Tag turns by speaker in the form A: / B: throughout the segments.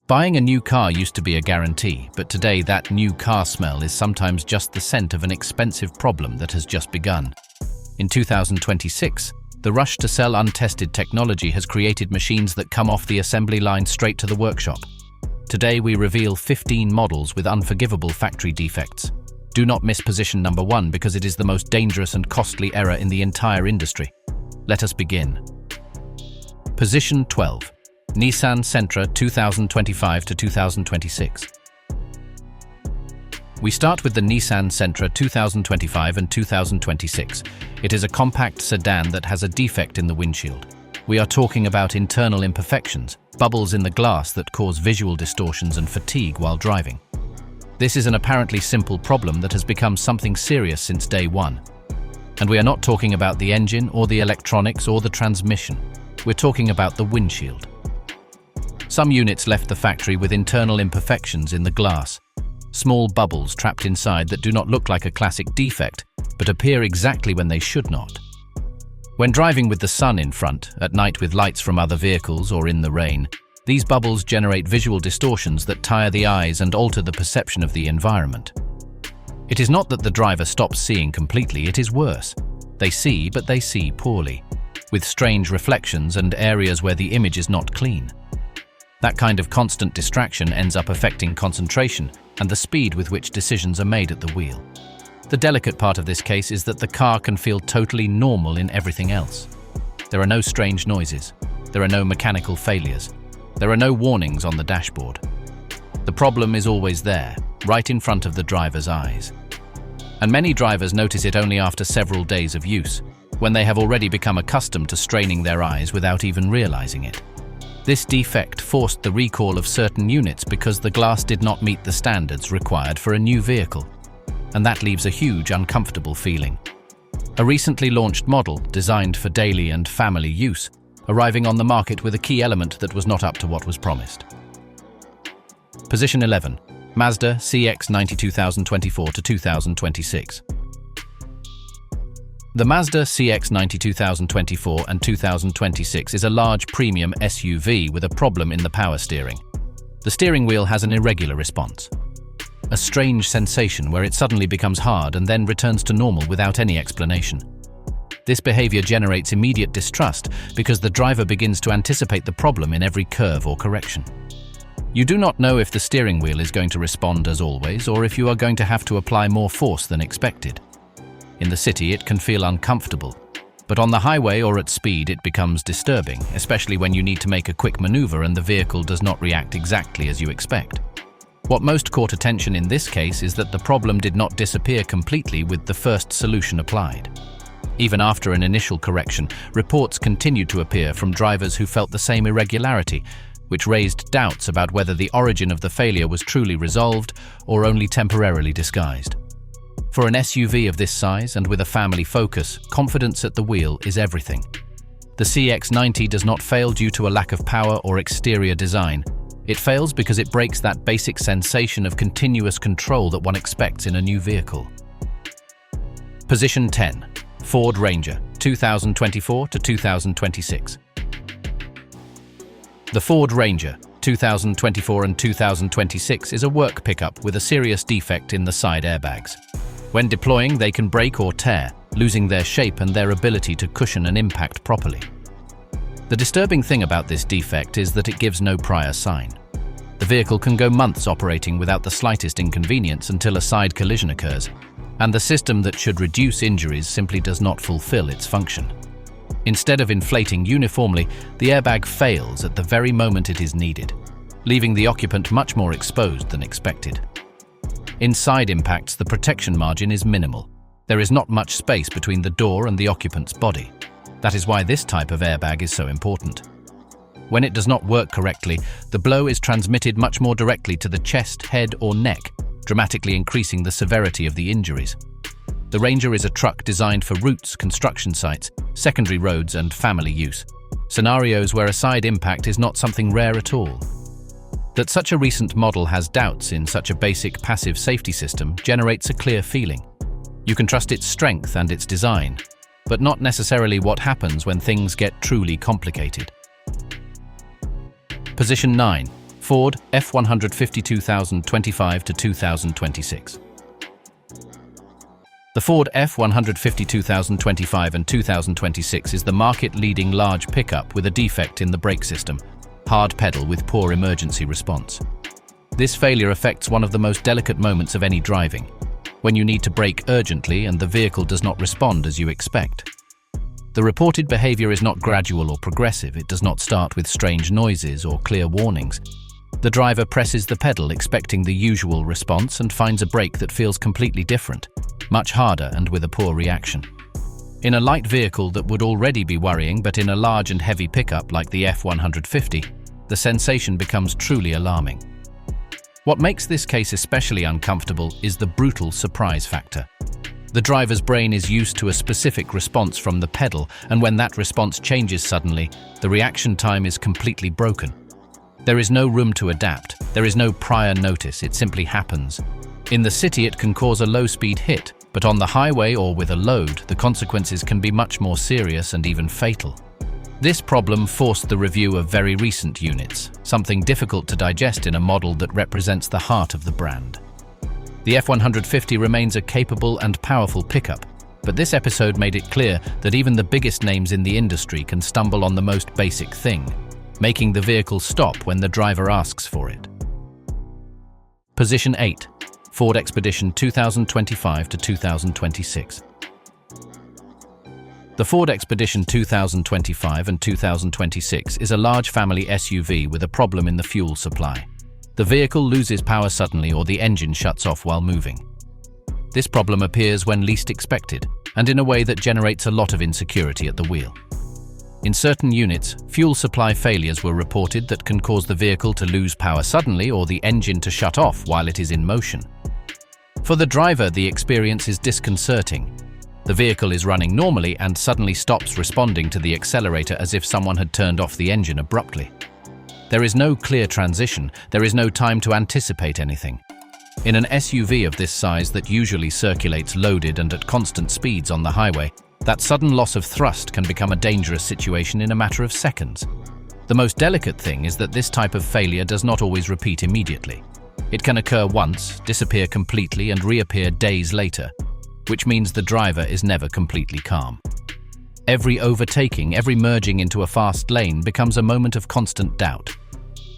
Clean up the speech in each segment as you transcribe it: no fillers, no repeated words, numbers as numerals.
A: Buying a new car used to be a guarantee, but today that new car smell is sometimes just the scent of an expensive problem that has just begun. In 2026, the rush to sell untested technology has created machines that come off the assembly line straight to the workshop. Today we reveal 15 models with unforgivable factory defects. Do not miss position number 1 because it is the most dangerous and costly error in the entire industry. Let us begin. Position 12. Nissan Sentra 2025 to 2026. We start with the Nissan Sentra 2025 and 2026. It is a compact sedan that has a defect in the windshield. We are talking about internal imperfections, bubbles in the glass that cause visual distortions and fatigue while driving. This is an apparently simple problem that has become something serious since day one. And we are not talking about the engine or the electronics or the transmission. We're talking about the windshield. Some units left the factory with internal imperfections in the glass. Small bubbles trapped inside that do not look like a classic defect, but appear exactly when they should not. When driving with the sun in front, at night with lights from other vehicles or in the rain, these bubbles generate visual distortions that tire the eyes and alter the perception of the environment. It is not that the driver stops seeing completely, it is worse. They see, but they see poorly, with strange reflections and areas where the image is not clean. That kind of constant distraction ends up affecting concentration and the speed with which decisions are made at the wheel. The delicate part of this case is that the car can feel totally normal in everything else. There are no strange noises. There are no mechanical failures. There are no warnings on the dashboard. The problem is always there, right in front of the driver's eyes. And many drivers notice it only after several days of use, when they have already become accustomed to straining their eyes without even realizing it. This defect forced the recall of certain units because the glass did not meet the standards required for a new vehicle. And that leaves a huge, uncomfortable feeling. A recently launched model, designed for daily and family use, arriving on the market with a key element that was not up to what was promised. Position 11. Mazda CX-90 2024 to 2026. The Mazda CX-90 2024 and 2026 is a large premium SUV with a problem in the power steering. The steering wheel has an irregular response. A strange sensation where it suddenly becomes hard and then returns to normal without any explanation. This behavior generates immediate distrust because the driver begins to anticipate the problem in every curve or correction. You do not know if the steering wheel is going to respond as always or if you are going to have to apply more force than expected. In the city, it can feel uncomfortable, but on the highway or at speed, it becomes disturbing, especially when you need to make a quick maneuver and the vehicle does not react exactly as you expect. What most caught attention in this case is that the problem did not disappear completely with the first solution applied. Even after an initial correction, reports continued to appear from drivers who felt the same irregularity, which raised doubts about whether the origin of the failure was truly resolved or only temporarily disguised. For an SUV of this size and with a family focus, confidence at the wheel is everything. The CX-90 does not fail due to a lack of power or exterior design. It fails because it breaks that basic sensation of continuous control that one expects in a new vehicle. Position 10. Ford Ranger 2024 to 2026. The Ford Ranger 2024 and 2026 is a work pickup with a serious defect in the side airbags. When deploying, they can break or tear, losing their shape and their ability to cushion an impact properly. The disturbing thing about this defect is that it gives no prior sign. The vehicle can go months operating without the slightest inconvenience until a side collision occurs, and the system that should reduce injuries simply does not fulfill its function. Instead of inflating uniformly, the airbag fails at the very moment it is needed, leaving the occupant much more exposed than expected. In side impacts, the protection margin is minimal. There is not much space between the door and the occupant's body. That is why this type of airbag is so important. When it does not work correctly, the blow is transmitted much more directly to the chest, head, or neck, dramatically increasing the severity of the injuries. The Ranger is a truck designed for routes, construction sites, secondary roads, and family use, scenarios where a side impact is not something rare at all. That such a recent model has doubts in such a basic passive safety system generates a clear feeling. You can trust its strength and its design, but not necessarily what happens when things get truly complicated. Position 9. Ford F-150 2025 to 2026. The Ford F-150 2025 and 2026 is the market-leading large pickup with a defect in the brake system, hard pedal with poor emergency response. This failure affects one of the most delicate moments of any driving, when you need to brake urgently and the vehicle does not respond as you expect. The reported behavior is not gradual or progressive. It does not start with strange noises or clear warnings. The driver presses the pedal expecting the usual response and finds a brake that feels completely different, much harder and with a poor reaction. In a light vehicle that would already be worrying, but in a large and heavy pickup like the F-150, the sensation becomes truly alarming. What makes this case especially uncomfortable is the brutal surprise factor. The driver's brain is used to a specific response from the pedal, and when that response changes suddenly, the reaction time is completely broken. There is no room to adapt. There is no prior notice. It simply happens. In the city, it can cause a low-speed hit, but on the highway or with a load, the consequences can be much more serious and even fatal. This problem forced the review of very recent units, something difficult to digest in a model that represents the heart of the brand. The F-150 remains a capable and powerful pickup, but this episode made it clear that even the biggest names in the industry can stumble on the most basic thing, making the vehicle stop when the driver asks for it. Position 8. Ford Expedition 2025 to 2026. The Ford Expedition 2025 and 2026 is a large family SUV with a problem in the fuel supply. The vehicle loses power suddenly or the engine shuts off while moving. This problem appears when least expected and in a way that generates a lot of insecurity at the wheel. In certain units, fuel supply failures were reported that can cause the vehicle to lose power suddenly or the engine to shut off while it is in motion. For the driver, the experience is disconcerting. The vehicle is running normally and suddenly stops responding to the accelerator as if someone had turned off the engine abruptly. There is no clear transition. There is no time to anticipate anything. In an SUV of this size that usually circulates loaded and at constant speeds on the highway, that sudden loss of thrust can become a dangerous situation in a matter of seconds. The most delicate thing is that this type of failure does not always repeat immediately. It can occur once, disappear completely, and reappear days later, which means the driver is never completely calm. Every overtaking, every merging into a fast lane becomes a moment of constant doubt.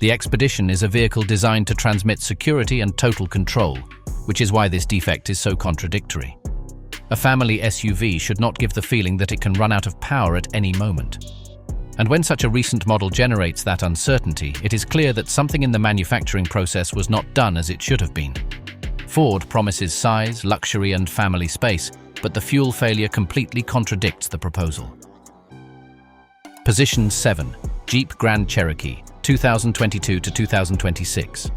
A: The Expedition is a vehicle designed to transmit security and total control, which is why this defect is so contradictory. A family SUV should not give the feeling that it can run out of power at any moment. And when such a recent model generates that uncertainty, it is clear that something in the manufacturing process was not done as it should have been. Ford promises size, luxury, and family space, but the fuel failure completely contradicts the proposal. Position 7. Jeep Grand Cherokee, 2022 to 2026.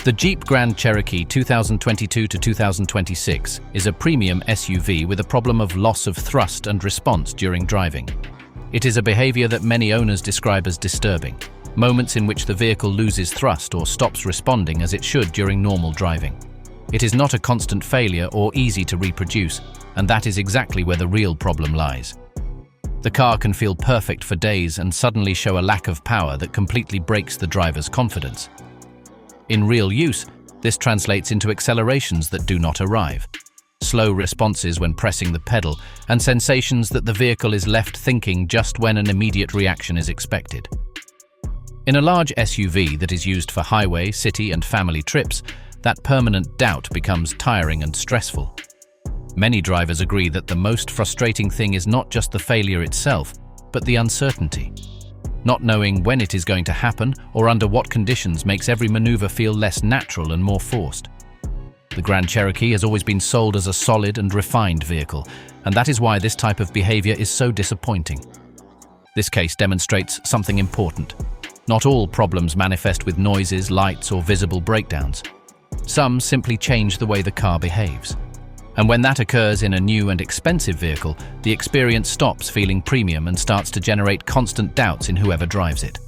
A: The Jeep Grand Cherokee 2022 to 2026 is a premium SUV with a problem of loss of thrust and response during driving. It is a behavior that many owners describe as disturbing, moments in which the vehicle loses thrust or stops responding as it should during normal driving. It is not a constant failure or easy to reproduce, and that is exactly where the real problem lies. The car can feel perfect for days and suddenly show a lack of power that completely breaks the driver's confidence. In real use, this translates into accelerations that do not arrive, slow responses when pressing the pedal, and sensations that the vehicle is left thinking just when an immediate reaction is expected. In a large SUV that is used for highway, city, and family trips, that permanent doubt becomes tiring and stressful. Many drivers agree that the most frustrating thing is not just the failure itself, but the uncertainty. Not knowing when it is going to happen or under what conditions makes every maneuver feel less natural and more forced. The Grand Cherokee has always been sold as a solid and refined vehicle, and that is why this type of behavior is so disappointing. This case demonstrates something important. Not all problems manifest with noises, lights, or visible breakdowns. Some simply change the way the car behaves. And when that occurs in a new and expensive vehicle, the experience stops feeling premium and starts to generate constant doubts in whoever drives it.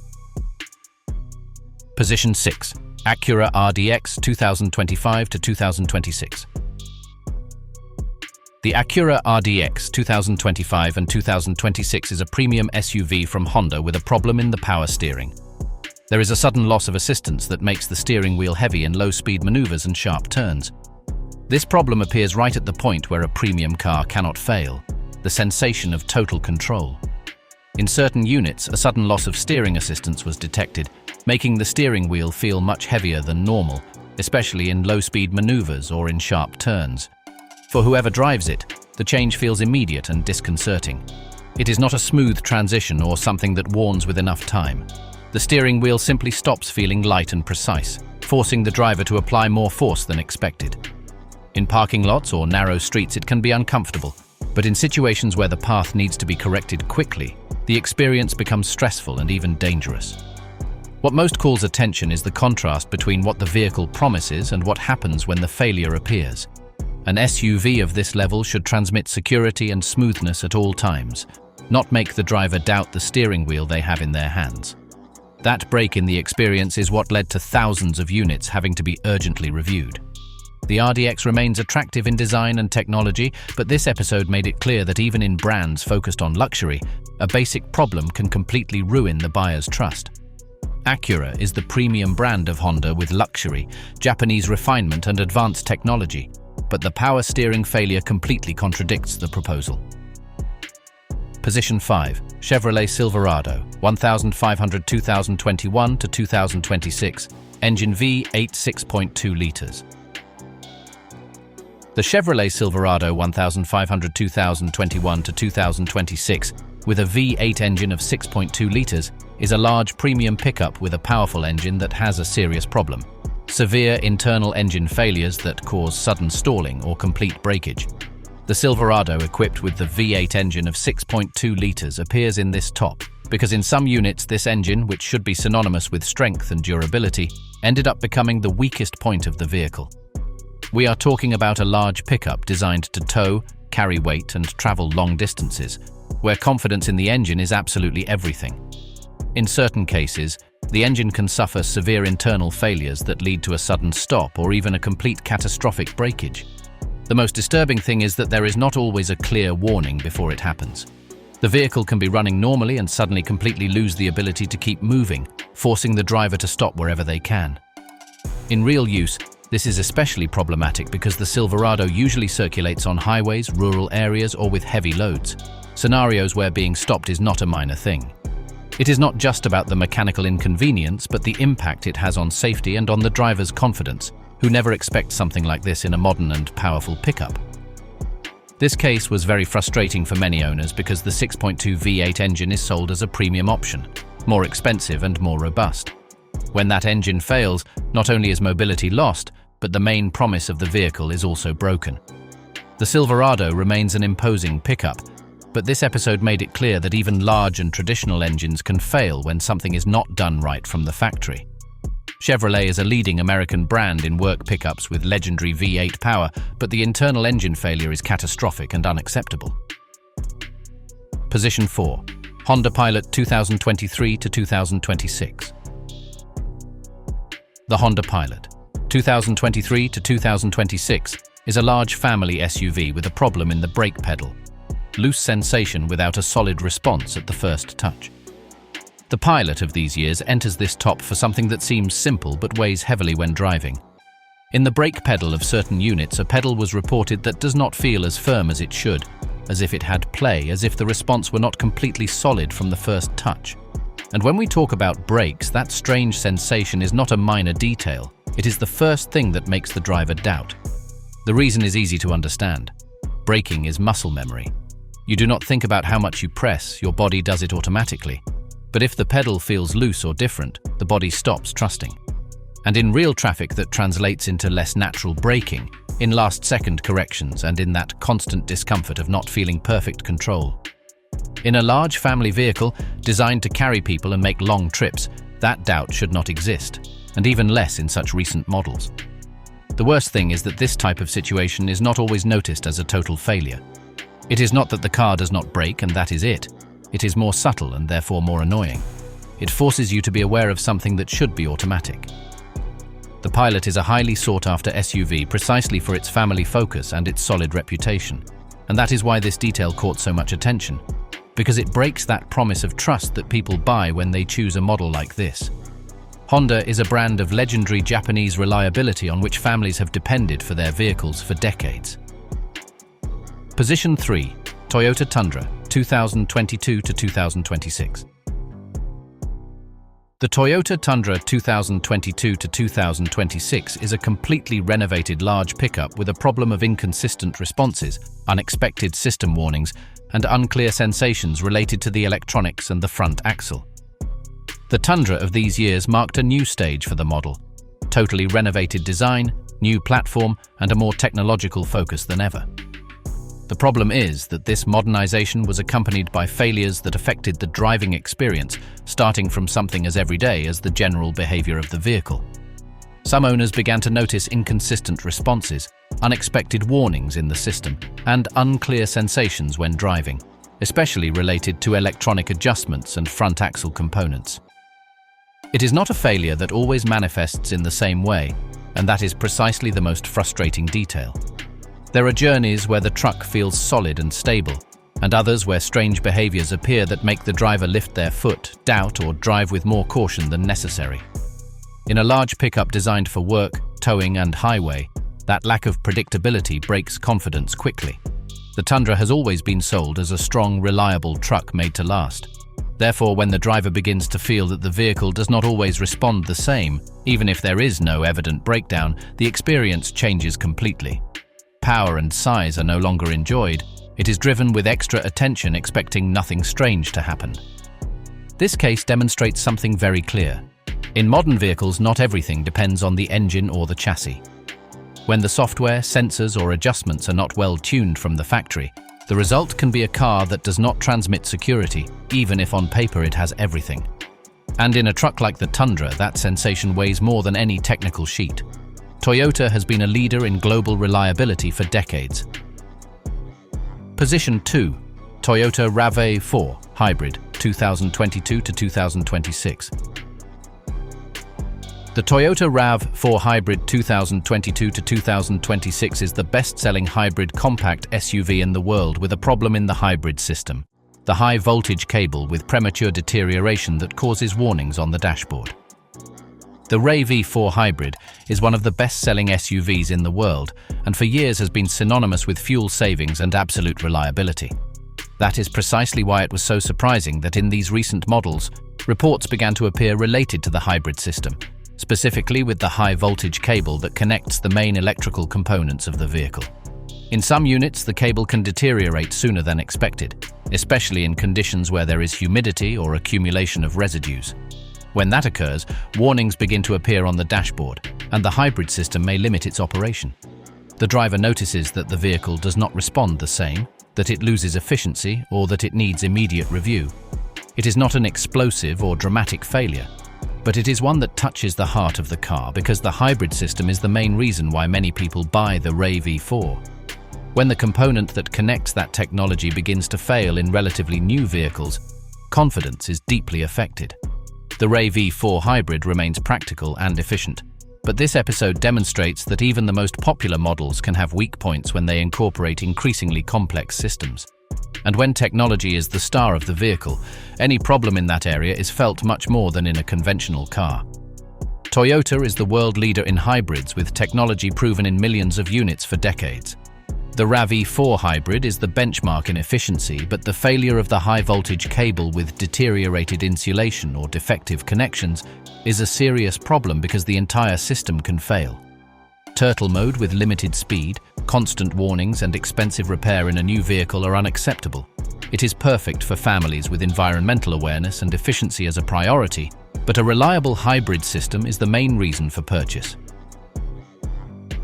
A: Position 6. Acura RDX 2025 to 2026. The Acura RDX 2025 and 2026 is a premium SUV from Honda with a problem in the power steering. There is a sudden loss of assistance that makes the steering wheel heavy in low-speed maneuvers and sharp turns. This problem appears right at the point where a premium car cannot fail, the sensation of total control. In certain units, a sudden loss of steering assistance was detected, making the steering wheel feel much heavier than normal, especially in low-speed maneuvers or in sharp turns. For whoever drives it, the change feels immediate and disconcerting. It is not a smooth transition or something that warns with enough time. The steering wheel simply stops feeling light and precise, forcing the driver to apply more force than expected. In parking lots or narrow streets, it can be uncomfortable, but in situations where the path needs to be corrected quickly, the experience becomes stressful and even dangerous. What most calls attention is the contrast between what the vehicle promises and what happens when the failure appears. An SUV of this level should transmit security and smoothness at all times, not make the driver doubt the steering wheel they have in their hands. That break in the experience is what led to thousands of units having to be urgently reviewed. The RDX remains attractive in design and technology, but this episode made it clear that even in brands focused on luxury, a basic problem can completely ruin the buyer's trust. Acura is the premium brand of Honda with luxury, Japanese refinement and advanced technology, but the power steering failure completely contradicts the proposal. Position 5. Chevrolet Silverado, 1500 2021 to 2026, engine V8 6.2 litres. The Chevrolet Silverado 1500 2021 to 2026, with a V8 engine of 6.2 litres, is a large premium pickup with a powerful engine that has a serious problem: severe internal engine failures that cause sudden stalling or complete breakage. The Silverado equipped with the V8 engine of 6.2 litres appears in this top, because in some units this engine, which should be synonymous with strength and durability, ended up becoming the weakest point of the vehicle. We are talking about a large pickup designed to tow, carry weight and travel long distances, where confidence in the engine is absolutely everything. In certain cases, the engine can suffer severe internal failures that lead to a sudden stop or even a complete catastrophic breakage. The most disturbing thing is that there is not always a clear warning before it happens. The vehicle can be running normally and suddenly completely lose the ability to keep moving, forcing the driver to stop wherever they can. In real use, this is especially problematic because the Silverado usually circulates on highways, rural areas, or with heavy loads, scenarios where being stopped is not a minor thing. It is not just about the mechanical inconvenience, but the impact it has on safety and on the driver's confidence, who never expect something like this in a modern and powerful pickup. This case was very frustrating for many owners because the 6.2 V8 engine is sold as a premium option, more expensive and more robust. When that engine fails, not only is mobility lost, but the main promise of the vehicle is also broken. The Silverado remains an imposing pickup, but this episode made it clear that even large and traditional engines can fail when something is not done right from the factory. Chevrolet is a leading American brand in work pickups with legendary V8 power, but the internal engine failure is catastrophic and unacceptable. Position 4. Honda Pilot 2023 to 2026. The Honda Pilot 2023 to 2026 is a large family SUV with a problem in the brake pedal. Loose sensation without a solid response at the first touch. The Pilot of these years enters this top for something that seems simple but weighs heavily when driving. In the brake pedal of certain units, a pedal was reported that does not feel as firm as it should, as if it had play, as if the response were not completely solid from the first touch. And when we talk about brakes, that strange sensation is not a minor detail. It is the first thing that makes the driver doubt. The reason is easy to understand. Braking is muscle memory. You do not think about how much you press, your body does it automatically. But if the pedal feels loose or different, the body stops trusting. And in real traffic, that translates into less natural braking, in last-second corrections, and in that constant discomfort of not feeling perfect control. In a large family vehicle designed to carry people and make long trips, that doubt should not exist, and even less in such recent models. The worst thing is that this type of situation is not always noticed as a total failure. It is not that the car does not brake and that is it. It is more subtle and therefore more annoying. It forces you to be aware of something that should be automatic. The Pilot is a highly sought-after SUV precisely for its family focus and its solid reputation. And that is why this detail caught so much attention, because it breaks that promise of trust that people buy when they choose a model like this. Honda is a brand of legendary Japanese reliability on which families have depended for their vehicles for decades. Position 3. Toyota Tundra, 2022 to 2026. The Toyota Tundra 2022 to 2026 is a completely renovated large pickup with a problem of inconsistent responses, unexpected system warnings, and unclear sensations related to the electronics and the front axle. The Tundra of these years marked a new stage for the model. Totally renovated design, new platform, and a more technological focus than ever. The problem is that this modernization was accompanied by failures that affected the driving experience, starting from something as everyday as the general behavior of the vehicle. Some owners began to notice inconsistent responses, unexpected warnings in the system, and unclear sensations when driving, especially related to electronic adjustments and front axle components. It is not a failure that always manifests in the same way, and that is precisely the most frustrating detail. There are journeys where the truck feels solid and stable, and others where strange behaviors appear that make the driver lift their foot, doubt, or drive with more caution than necessary. In a large pickup designed for work, towing, and highway, that lack of predictability breaks confidence quickly. The Tundra has always been sold as a strong, reliable truck made to last. Therefore, when the driver begins to feel that the vehicle does not always respond the same, even if there is no evident breakdown, the experience changes completely. Power and size are no longer enjoyed. It is driven with extra attention, expecting nothing strange to happen. This case demonstrates something very clear. In modern vehicles, not everything depends on the engine or the chassis. When the software, sensors, or adjustments are not well tuned from the factory, the result can be a car that does not transmit security, even if on paper it has everything. And in a truck like the Tundra, that sensation weighs more than any technical sheet. Toyota has been a leader in global reliability for decades. Position 2. Toyota RAV4 Hybrid, 2022 to 2026. The Toyota RAV4 Hybrid 2022 to 2026 is the best-selling hybrid compact SUV in the world with a problem in the hybrid system: the high-voltage cable with premature deterioration that causes warnings on the dashboard. The RAV4 Hybrid is one of the best-selling SUVs in the world, and for years has been synonymous with fuel savings and absolute reliability. That is precisely why it was so surprising that in these recent models, reports began to appear related to the hybrid system, specifically with the high-voltage cable that connects the main electrical components of the vehicle. In some units, the cable can deteriorate sooner than expected, especially in conditions where there is humidity or accumulation of residues. When that occurs, warnings begin to appear on the dashboard, and the hybrid system may limit its operation. The driver notices that the vehicle does not respond the same, that it loses efficiency, or that it needs immediate review. It is not an explosive or dramatic failure, but it is one that touches the heart of the car because the hybrid system is the main reason why many people buy the RAV4. When the component that connects that technology begins to fail in relatively new vehicles, confidence is deeply affected. The RAV4 Hybrid remains practical and efficient, but this episode demonstrates that even the most popular models can have weak points when they incorporate increasingly complex systems. And when technology is the star of the vehicle, any problem in that area is felt much more than in a conventional car. Toyota is the world leader in hybrids with technology proven in millions of units for decades. The RAV4 Hybrid is the benchmark in efficiency, but the failure of the high-voltage cable with deteriorated insulation or defective connections is a serious problem because the entire system can fail. Turtle mode with limited speed, constant warnings, and expensive repair in a new vehicle are unacceptable. It is perfect for families with environmental awareness and efficiency as a priority, but a reliable hybrid system is the main reason for purchase.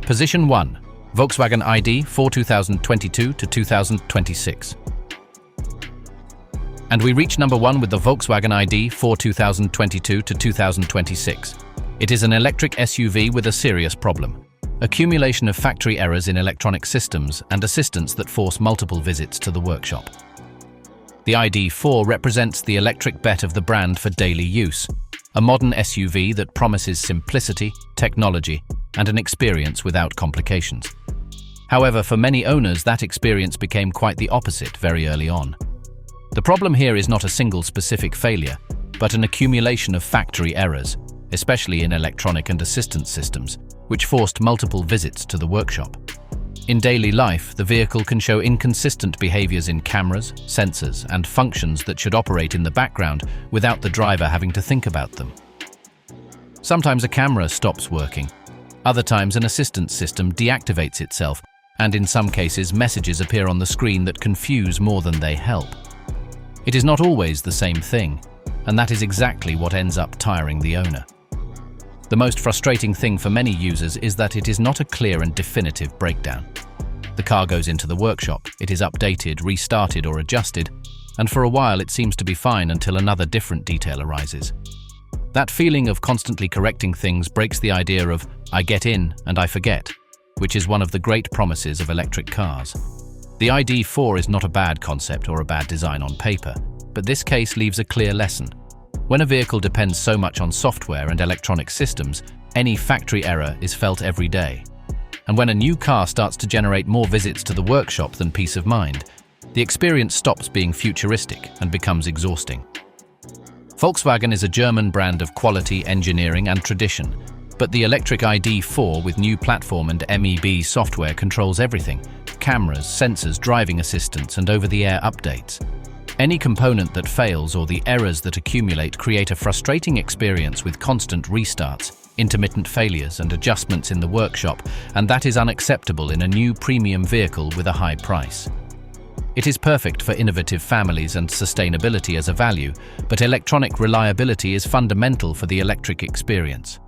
A: Position 1. Volkswagen ID.4 2022 to 2026. And we reach number 1 with the Volkswagen ID.4 2022 to 2026. It is an electric SUV with a serious problem: accumulation of factory errors in electronic systems and assistance that force multiple visits to the workshop. The ID.4 represents the electric bet of the brand for daily use, a modern SUV that promises simplicity, technology, and an experience without complications. However, for many owners, that experience became quite the opposite very early on. The problem here is not a single specific failure, but an accumulation of factory errors. especially in electronic and assistance systems, which forced multiple visits to the workshop. In daily life, the vehicle can show inconsistent behaviors in cameras, sensors, and functions that should operate in the background without the driver having to think about them. Sometimes a camera stops working. Other times an assistance system deactivates itself, and in some cases messages appear on the screen that confuse more than they help. It is not always the same thing, and that is exactly what ends up tiring the owner. The most frustrating thing for many users is that it is not a clear and definitive breakdown. The car goes into the workshop, it is updated, restarted or adjusted, and for a while it seems to be fine until another different detail arises. That feeling of constantly correcting things breaks the idea of "I get in and I forget," which is one of the great promises of electric cars. The ID.4 is not a bad concept or a bad design on paper, but this case leaves a clear lesson. When a vehicle depends so much on software and electronic systems, any factory error is felt every day. And when a new car starts to generate more visits to the workshop than peace of mind, the experience stops being futuristic and becomes exhausting. Volkswagen is a German brand of quality, engineering and tradition, but the electric ID.4 with new platform and MEB software controls everything: cameras, sensors, driving assistance and over-the-air updates. Any component that fails or the errors that accumulate create a frustrating experience with constant restarts, intermittent failures and adjustments in the workshop, and that is unacceptable in a new premium vehicle with a high price. It is perfect for innovative families and sustainability as a value, but electronic reliability is fundamental for the electric experience.